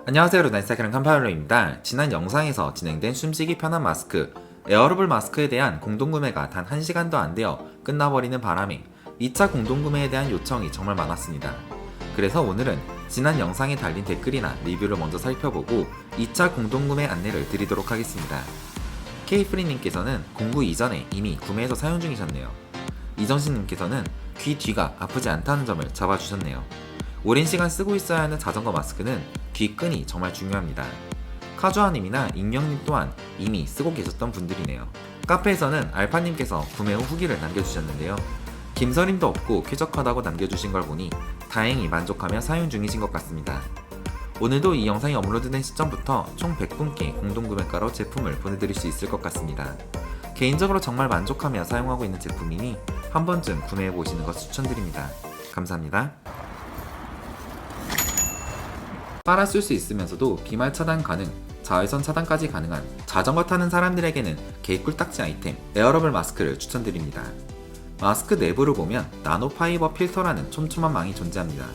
안녕하세요, 루나이스타그램 칸파일러입니다. 지난 영상에서 진행된 숨쉬기 편한 마스크, 에어러블 마스크에 대한 공동구매가 단 1시간도 안 되어 끝나버리는 바람에 2차 공동구매에 대한 요청이 정말 많았습니다. 그래서 오늘은 지난 영상에 달린 댓글이나 리뷰를 먼저 살펴보고 2차 공동구매 안내를 드리도록 하겠습니다. K프리님께서는 공구 이전에 이미 구매해서 사용 중이셨네요. 이정신님께서는 귀 뒤가 아프지 않다는 점을 잡아주셨네요. 오랜 시간 쓰고 있어야 하는 자전거 마스크는 귀끈이 정말 중요합니다. 카주아님이나 익명님 또한 이미 쓰고 계셨던 분들이네요. 카페에서는 알파님께서 구매 후 후기를 남겨주셨는데요. 김서림도 없고 쾌적하다고 남겨주신 걸 보니 다행히 만족하며 사용 중이신 것 같습니다. 오늘도 이 영상이 업로드된 시점부터 총 100분께 공동구매가로 제품을 보내드릴 수 있을 것 같습니다. 개인적으로 정말 만족하며 사용하고 있는 제품이니 한 번쯤 구매해보시는 것 추천드립니다. 감사합니다. 빨아 쓸 수 있으면서도 비말 차단 가능, 자외선 차단까지 가능한 자전거 타는 사람들에게는 개꿀딱지 아이템 에어러블 마스크를 추천드립니다. 마스크 내부를 보면 나노파이버 필터라는 촘촘한 망이 존재합니다.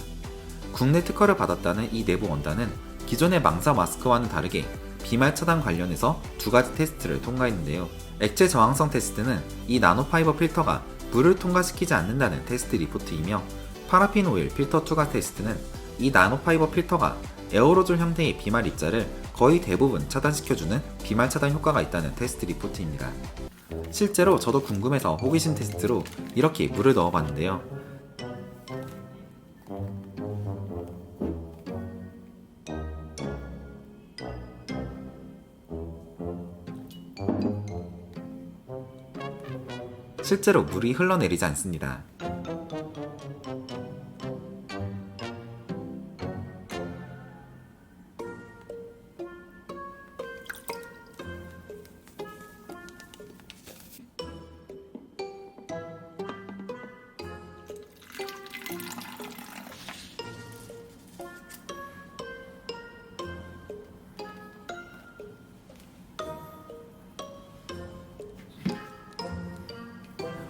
국내 특허를 받았다는 이 내부 원단은 기존의 망사 마스크와는 다르게 비말 차단 관련해서 두 가지 테스트를 통과했는데요. 액체 저항성 테스트는 이 나노파이버 필터가 물을 통과시키지 않는다는 테스트 리포트이며 파라핀 오일 필터 투과 테스트는 이 나노파이버 필터가 에어로졸 형태의 비말 입자를 거의 대부분 차단시켜주는 비말 차단 효과가 있다는 테스트 리포트입니다. 실제로 저도 궁금해서 호기심 테스트로 이렇게 물을 넣어봤는데요. 실제로 물이 흘러내리지 않습니다.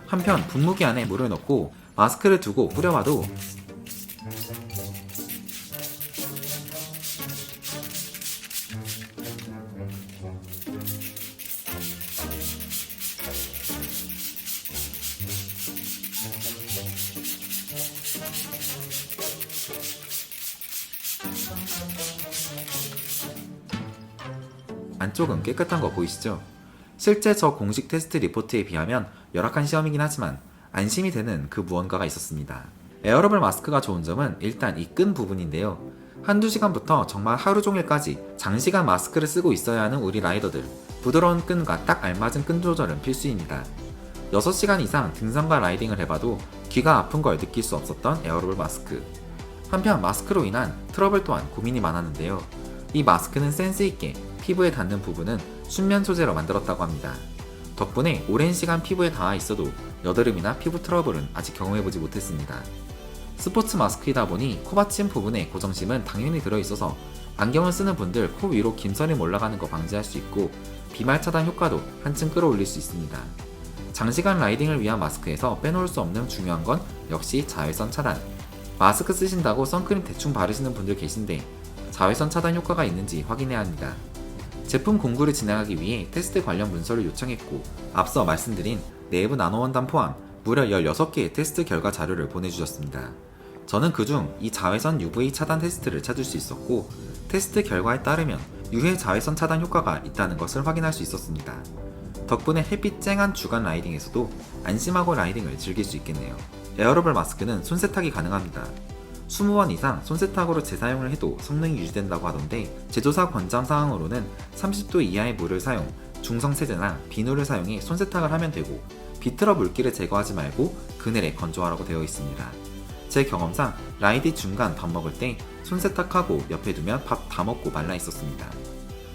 한편 분무기 안에 물을 넣고 마스크를 두고 뿌려봐도 안쪽은 깨끗한 거 보이시죠? 실제 저 공식 테스트 리포트에 비하면 열악한 시험이긴 하지만 안심이 되는 그 무언가가 있었습니다. 에어러블 마스크가 좋은 점은 일단 이 끈 부분인데요. 한두 시간부터 정말 하루 종일까지 장시간 마스크를 쓰고 있어야 하는 우리 라이더들, 부드러운 끈과 딱 알맞은 끈 조절은 필수입니다. 6시간 이상 등산과 라이딩을 해봐도 귀가 아픈 걸 느낄 수 없었던 에어러블 마스크. 한편 마스크로 인한 트러블 또한 고민이 많았는데요. 이 마스크는 센스있게 피부에 닿는 부분은 순면 소재로 만들었다고 합니다. 덕분에 오랜 시간 피부에 닿아 있어도 여드름이나 피부 트러블은 아직 경험해보지 못했습니다. 스포츠 마스크이다 보니 코 받침 부분에 고정심은 당연히 들어있어서 안경을 쓰는 분들 코 위로 김서림 올라가는 거 방지할 수 있고 비말 차단 효과도 한층 끌어올릴 수 있습니다. 장시간 라이딩을 위한 마스크에서 빼놓을 수 없는 중요한 건 역시 자외선 차단. 마스크 쓰신다고 선크림 대충 바르시는 분들 계신데 자외선 차단 효과가 있는지 확인해야 합니다. 제품 공구를 진행하기 위해 테스트 관련 문서를 요청했고 앞서 말씀드린 내부 나노원단 포함 무려 16개의 테스트 결과 자료를 보내주셨습니다. 저는 그중 이 자외선 UV 차단 테스트를 찾을 수 있었고 테스트 결과에 따르면 유해 자외선 차단 효과가 있다는 것을 확인할 수 있었습니다. 덕분에 햇빛 쨍한 주간 라이딩에서도 안심하고 라이딩을 즐길 수 있겠네요. 에어러블 마스크는 손세탁이 가능합니다. 20번 이상 손세탁으로 재사용을 해도 성능이 유지된다고 하던데 제조사 권장 사항으로는 30도 이하의 물을 사용, 중성 세제나 비누를 사용해 손세탁을 하면 되고 비틀어 물기를 제거하지 말고 그늘에 건조하라고 되어 있습니다. 제 경험상 라이드 중간 밥 먹을 때 손세탁하고 옆에 두면 밥 다 먹고 말라 있었습니다.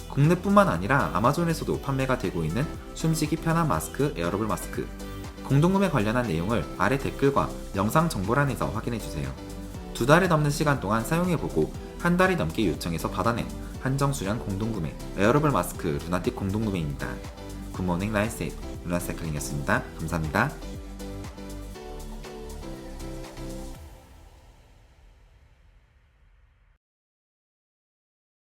국내뿐만 아니라 아마존에서도 판매가 되고 있는 숨쉬기 편한 마스크 에어러블 마스크. 공동구매 관련한 내용을 아래 댓글과 영상 정보란에서 확인해주세요. 2달이 넘는 시간 동안 사용해보고 한 달이 넘게 요청해서 받아낸 한정 수량 공동구매 에어러블 마스크 루나틱 공동구매입니다. 굿모닝 라이셋 루나사이클링이었습니다. 감사합니다.